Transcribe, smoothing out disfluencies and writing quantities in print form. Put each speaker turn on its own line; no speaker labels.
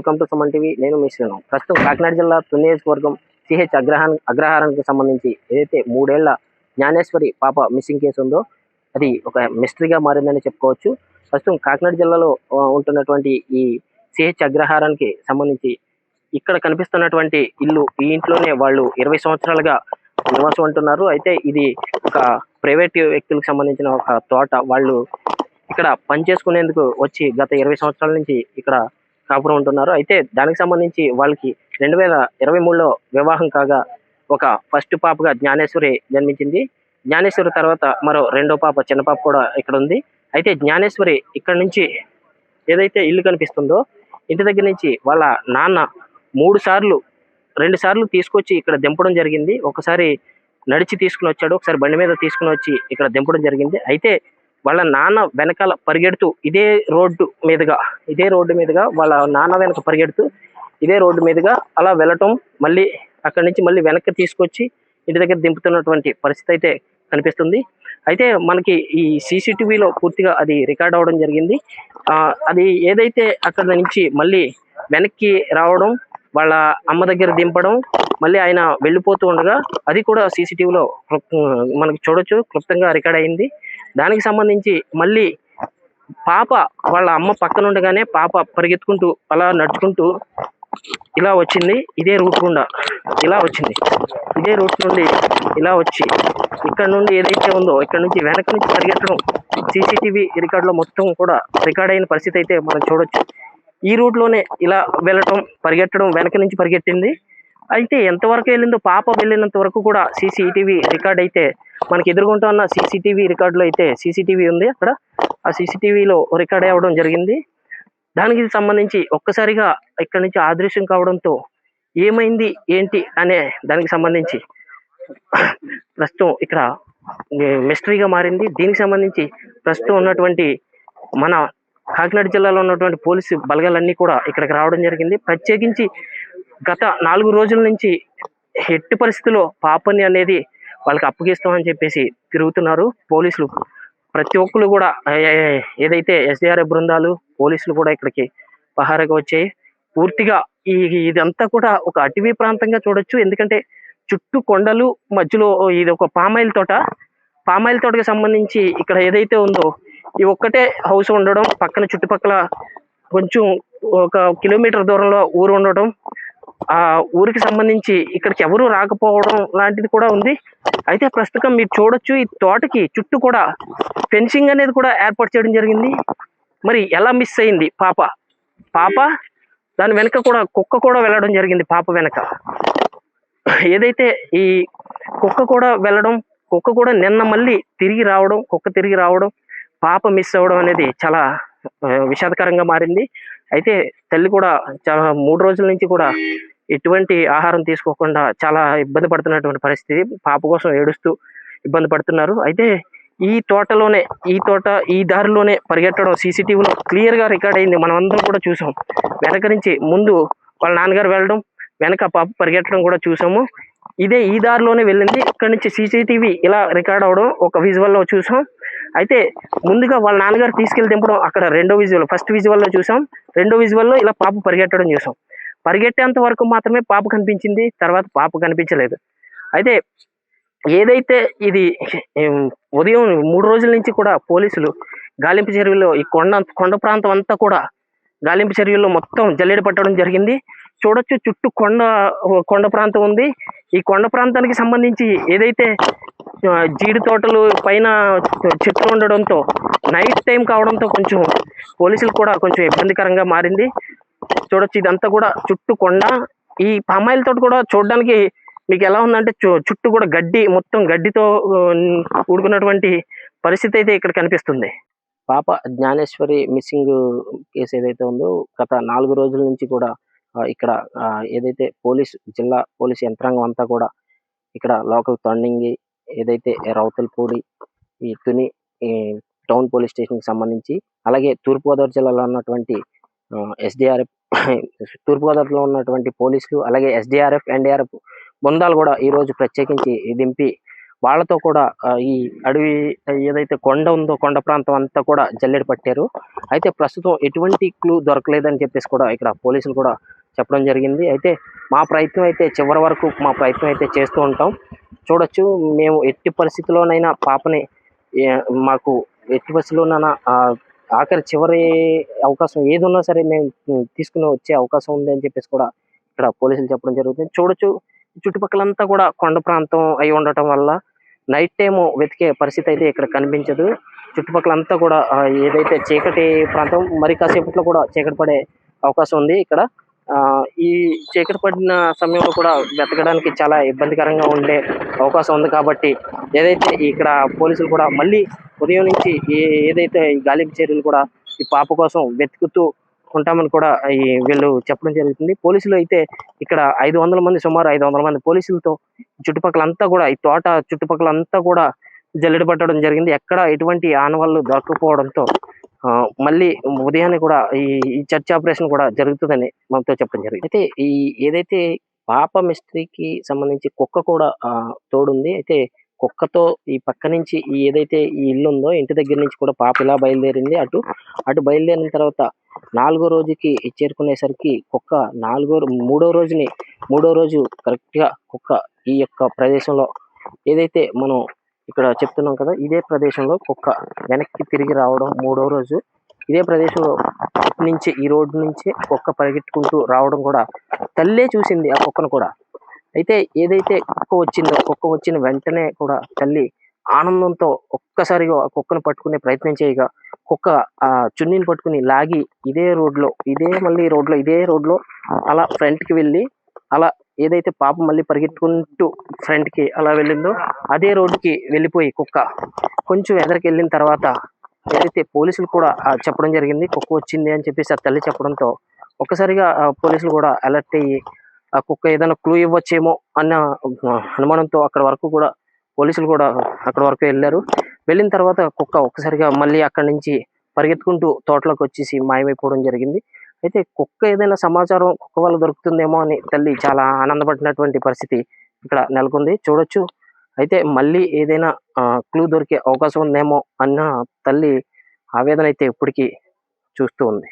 Welcome to Suman TV. నేను మీ శ్రీను. ప్రస్తుతం కాకినాడ జిల్లా తుని నియోజకవర్గం సిహెచ్ అగ్రహారానికి సంబంధించి ఏదైతే 3 ఏళ్ల జ్ఞానేశ్వరి పాప మిస్సింగ్ కేసు ఉందో అది ఒక మిస్టరీగా మారిందని చెప్పుకోవచ్చు. ప్రస్తుతం కాకినాడ జిల్లాలో ఉంటున్నటువంటి ఈ సిహెచ్ అగ్రహారానికి సంబంధించి ఇక్కడ కనిపిస్తున్నటువంటి ఇల్లు, ఈ ఇంట్లోనే వాళ్ళు 20 సంవత్సరాలుగా నివాసం ఉంటున్నారు. అయితే ఇది ఒక ప్రైవేట్ వ్యక్తులకు సంబంధించిన ఒక తోట. వాళ్ళు ఇక్కడ పని చేసుకునేందుకు వచ్చి గత 20 సంవత్సరాల నుంచి ఇక్కడ కాపురం ఉంటున్నారు. అయితే దానికి సంబంధించి వాళ్ళకి 2023లో వివాహం కాగా ఒక ఫస్ట్ పాపగా జ్ఞానేశ్వరి జన్మించింది. జ్ఞానేశ్వరి తర్వాత మరో రెండో పాప, చిన్న పాప కూడా ఇక్కడ ఉంది. అయితే జ్ఞానేశ్వరి ఇక్కడ నుంచి ఏదైతే ఇల్లు కనిపిస్తుందో ఇంటి దగ్గర నుంచి వాళ్ళ నాన్న 2 సార్లు తీసుకొచ్చి ఇక్కడ దింపడం జరిగింది. ఒకసారి నడిచి తీసుకుని వచ్చాడు, ఒకసారి బండి మీద తీసుకుని వచ్చి ఇక్కడ దింపడం జరిగింది. అయితే వాళ్ళ నాన్న వెనకాల పరిగెడుతూ ఇదే రోడ్డు మీదుగా వాళ్ళ నాన్న వెనక పరిగెడుతూ ఇదే రోడ్డు మీదుగా అలా వెళ్ళటం, మళ్ళీ అక్కడి నుంచి మళ్ళీ వెనక్కి తీసుకొచ్చి ఇంటి దగ్గర దింపుతున్నటువంటి పరిస్థితి అయితే కనిపిస్తుంది. అయితే మనకి ఈ సీసీటీవీలో పూర్తిగా అది రికార్డ్ అవ్వడం జరిగింది. అది ఏదైతే అక్కడ నుంచి మళ్ళీ వెనక్కి రావడం, వాళ్ళ అమ్మ దగ్గర దింపడం, మళ్ళీ ఆయన వెళ్ళిపోతూ ఉండగా అది కూడా సీసీటీవీలో మనకి చూడొచ్చు, క్లుప్తంగా రికార్డ్ అయింది. దానికి సంబంధించి మళ్ళీ పాప వాళ్ళ అమ్మ పక్కన ఉండగానే పాప పరిగెత్తుకుంటూ అలా నడుచుకుంటూ ఇలా వచ్చింది. ఇదే రూట్ గుండా ఇలా వచ్చింది. ఇదే రూట్ నుండి ఇలా వచ్చి ఇక్కడ నుండి ఏదైతే ఉందో ఇక్కడ నుంచి వెనక నుంచి పరిగెత్తడం సీసీటీవీ రికార్డులో మొత్తం కూడా రికార్డ్ అయిన పరిస్థితి అయితే మనం చూడొచ్చు. ఈ రూట్లోనే ఇలా వెళ్ళటం, పరిగెత్తడం, వెనక నుంచి పరిగెట్టింది. అయితే ఎంతవరకు వెళ్ళిందో, పాప వెళ్ళినంత వరకు కూడా సీసీటీవీ రికార్డ్ అయితే మనకి ఎదురుగుంటా ఉన్న సీసీటీవీ రికార్డులో అయితే సీసీటీవీ ఉంది. అక్కడ ఆ సీసీటీవీలో రికార్డ్ అవ్వడం జరిగింది. దానికి సంబంధించి ఒక్కసారిగా ఇక్కడ నుంచి అదృశ్యం కావడంతో ఏమైంది ఏంటి అనే దానికి సంబంధించి ప్రస్తుతం ఇక్కడ మిస్టరీగా మారింది. దీనికి సంబంధించి ప్రస్తుతం ఉన్నటువంటి మన కాకినాడ జిల్లాలో ఉన్నటువంటి పోలీసు బలగాలన్నీ కూడా ఇక్కడికి రావడం జరిగింది. ప్రత్యేకించి గత 4 రోజుల నుంచి ఎట్టి పరిస్థితుల్లో పాపని అనేది వాళ్ళకి అప్పగిస్తామని చెప్పేసి తిరుగుతున్నారు పోలీసులు. ప్రతి ఒక్కరు కూడా ఏదైతే ఎస్డీఆర్ఎఫ్ బృందాలు, పోలీసులు కూడా ఇక్కడికి పహారాగా వచ్చాయి. పూర్తిగా ఇదంతా కూడా ఒక అటవీ ప్రాంతంగా చూడొచ్చు. ఎందుకంటే చుట్టూ కొండలు, మధ్యలో ఇది ఒక పామాయిల్ తోటకి సంబంధించి ఇక్కడ ఏదైతే ఉందో ఈ ఒక్కటే హౌస్ ఉండడం, పక్కన చుట్టుపక్కల కొంచెం 1 కిలోమీటర్ దూరంలో ఊరు ఉండడం, ఆ ఊరికి సంబంధించి ఇక్కడికి ఎవరు రాకపోవడం లాంటిది కూడా ఉంది. అయితే ప్రస్తుతం మీరు చూడొచ్చు, ఈ తోటకి చుట్టూ కూడా ఫెన్సింగ్ అనేది కూడా ఏర్పాటు చేయడం జరిగింది. మరి ఎలా మిస్ అయింది పాప దాని వెనక కూడా కుక్క కూడా వెళ్ళడం జరిగింది. పాప వెనక ఏదైతే ఈ కుక్క కూడా వెళ్ళడం, కుక్క కూడా నిన్న మళ్ళీ తిరిగి రావడం, పాప మిస్ అవ్వడం అనేది చాలా విషాదకరంగా మారింది. అయితే తల్లి కూడా చాలా 3 రోజుల నుంచి కూడా ఎటువంటి ఆహారం తీసుకోకుండా చాలా ఇబ్బంది పడుతున్నటువంటి పరిస్థితి. పాప కోసం ఏడుస్తూ ఇబ్బంది పడుతున్నారు. అయితే ఈ దారిలోనే పరిగెట్టడం సీసీటీవీలో క్లియర్గా రికార్డ్ అయింది. మనం అందరం కూడా చూసాం. వెనక నుంచి ముందు వాళ్ళ నాన్నగారు వెళ్ళడం, వెనక పాప పరిగెట్టడం కూడా చూసాము. ఈ దారిలోనే వెళ్ళింది. ఇక్కడ నుంచి సీసీటీవీ ఇలా రికార్డ్ అవడం ఒక విజువల్లో చూసాం. అయితే ముందుగా వాళ్ళ నాన్నగారు తీసుకెళ్లి దింపడం అక్కడ ఫస్ట్ విజువల్లో చూసాం. రెండో విజువల్లో ఇలా పాప పరిగెట్టడం చూసాం. పరిగెట్టేంత వరకు మాత్రమే పాప కనిపించింది, తర్వాత పాప కనిపించలేదు. అయితే ఏదైతే ఇది ఉదయం 3 రోజుల నుంచి కూడా పోలీసులు గాలింపు చర్యల్లో ఈ కొండ ప్రాంతం అంతా కూడా గాలింపు చర్యల్లో మొత్తం జల్లెడ పట్టడం జరిగింది. చూడొచ్చు, చుట్టూ కొండ ప్రాంతం ఉంది. ఈ కొండ ప్రాంతానికి సంబంధించి ఏదైతే జీడి తోటలు పైన చెట్లు ఉండడంతో నైట్ టైం కావడంతో కొంచెం పోలీసులు కూడా కొంచెం ఇబ్బందికరంగా మారింది. చూడొచ్చు, ఇదంతా కూడా చుట్టూ కొండ. ఈ పామాయిల్ తోట కూడా చూడడానికి మీకు ఎలా ఉందంటే చుట్టూ కూడా మొత్తం గడ్డితో కూడుకున్నటువంటి పరిస్థితి అయితే ఇక్కడ కనిపిస్తుంది. పాప జ్ఞానేశ్వరి మిస్సింగ్ కేసు ఏదైతే ఉందో గత 4 రోజుల నుంచి కూడా ఇక్కడ ఏదైతే జిల్లా పోలీసు యంత్రాంగం అంతా కూడా ఇక్కడ లోకల్ తొండంగి, ఏదైతే రౌతులపూడి, ఈ తుని టౌన్ పోలీస్ స్టేషన్కి సంబంధించి, అలాగే తూర్పుగోదావరి జిల్లాలో ఉన్నటువంటి తూర్పుగోదావరిలో ఉన్నటువంటి పోలీసులు, అలాగే ఎస్డీఆర్ఎఫ్, ఎన్డీఆర్ఎఫ్ బృందాలు కూడా ఈరోజు ప్రత్యేకించి దింపి వాళ్ళతో కూడా ఈ అడవి ఏదైతే కొండ ఉందో కొండ ప్రాంతం అంతా కూడా జల్లెడ పట్టారు. అయితే ప్రస్తుతం ఎటువంటి క్లూ దొరకలేదని చెప్పేసి కూడా ఇక్కడ పోలీసులు కూడా చెప్పడం జరిగింది. అయితే మా ప్రయత్నం అయితే చివరి వరకు మా ప్రయత్నం అయితే చేస్తూ ఉంటాం. చూడొచ్చు, మేము ఎట్టి పరిస్థితుల్లోనైనా పాపని మాకు ఎట్టి పరిస్థితుల్లోనైనా ఆఖరి చివరి అవకాశం ఏదున్నా సరే మేము తీసుకుని వచ్చే అవకాశం ఉంది అని చెప్పేసి కూడా ఇక్కడ పోలీసులు చెప్పడం జరుగుతుంది. చూడొచ్చు, చుట్టుపక్కలంతా కూడా కొండ ప్రాంతం అయి ఉండటం వల్ల నైట్ టైము వెతికే పరిస్థితి అయితే ఇక్కడ కనిపించదు. చుట్టుపక్కలంతా కూడా ఏదైతే చీకటి ప్రాంతం, మరి కాసేపట్లో కూడా చీకటి పడే అవకాశం ఉంది ఇక్కడ. ఈ చీకటి పడిన సమయంలో కూడా వెతకడానికి చాలా ఇబ్బందికరంగా ఉండే అవకాశం ఉంది. కాబట్టి ఏదైతే ఇక్కడ పోలీసులు కూడా మళ్ళీ ఉదయం నుంచి ఏదైతే ఈ గాలింపు చర్యలు కూడా ఈ పాప కోసం వెతుకుతూ ఉంటామని కూడా వీళ్ళు చెప్పడం జరుగుతుంది. పోలీసులు అయితే ఇక్కడ 500 మంది, సుమారు 500 మంది పోలీసులతో చుట్టుపక్కలంతా కూడా ఈ తోట చుట్టుపక్కలంతా కూడా జల్లెడ పట్టడం జరిగింది. ఎక్కడ ఎటువంటి ఆనవాళ్ళు దొరకకపోవడంతో మళ్ళీ ఉదయాన్నే కూడా ఈ చర్చ్ ఆపరేషన్ కూడా జరుగుతుందని మనతో చెప్పడం జరిగింది. అయితే ఏదైతే పాప మిస్టరీకి సంబంధించి కుక్క కూడా తోడుంది. అయితే కుక్కతో ఈ పక్క నుంచి ఏదైతే ఈ ఇల్లు ఉందో ఇంటి దగ్గర నుంచి కూడా పాప ఇలా బయలుదేరింది. అటు బయలుదేరిన తర్వాత 4వ రోజుకి చేరుకునేసరికి కుక్క మూడో రోజు కరెక్ట్ గా కుక్క ఈ యొక్క ప్రదేశంలో ఏదైతే మనం ఇక్కడ చెప్తున్నాం కదా, ఇదే ప్రదేశంలో కుక్క వెనక్కి తిరిగి రావడం 3వ రోజు. ఇదే ప్రదేశంలో నుంచి ఈ రోడ్డు నుంచి కుక్క పరిగెట్టుకుంటూ రావడం కూడా తల్లే చూసింది ఆ కుక్కను కూడా. అయితే ఏదైతే కుక్క వచ్చిన వెంటనే కూడా తల్లి ఆనందంతో ఒక్కసారిగా ఆ కుక్కను పట్టుకునే ప్రయత్నం చేయగా కుక్క ఆ చున్నీని పట్టుకుని లాగి ఇదే రోడ్లో అలా ఫ్రంట్ కి వెళ్ళి, అలా ఏదైతే పాప మళ్ళీ పరిగెట్టుకుంటూ ఫ్రంట్ కి అలా వెళ్ళిందో అదే రోడ్డుకి వెళ్ళిపోయి కుక్క కొంచెం ఎదరికి వెళ్ళిన తర్వాత ఏదైతే పోలీసులు కూడా చెప్పడం జరిగింది కుక్క వచ్చింది అని చెప్పేసి ఆ తల్లి చెప్పడంతో ఒక్కసారిగా పోలీసులు కూడా అలర్ట్ అయ్యి ఆ కుక్క ఏదైనా క్లూ ఇవ్వచ్చేమో అన్న అనుమానంతో పోలీసులు కూడా అక్కడ వరకు వెళ్ళారు. వెళ్ళిన తర్వాత కుక్క ఒక్కసారిగా మళ్ళీ అక్కడి నుంచి పరిగెత్తుకుంటూ తోటలోకి వచ్చేసి మాయమైపోవడం జరిగింది. అయితే కుక్క ఏదైనా సమాచారం కుక్క వల్ల దొరుకుతుందేమో అని తల్లి చాలా ఆనందపడినటువంటి పరిస్థితి ఇక్కడ నెలకొంది. చూడొచ్చు, అయితే మళ్ళీ ఏదైనా క్లూ దొరికే అవకాశం ఉందేమో అన్న తల్లి ఆవేదన అయితే ఇప్పటికీ చూస్తూ ఉంది.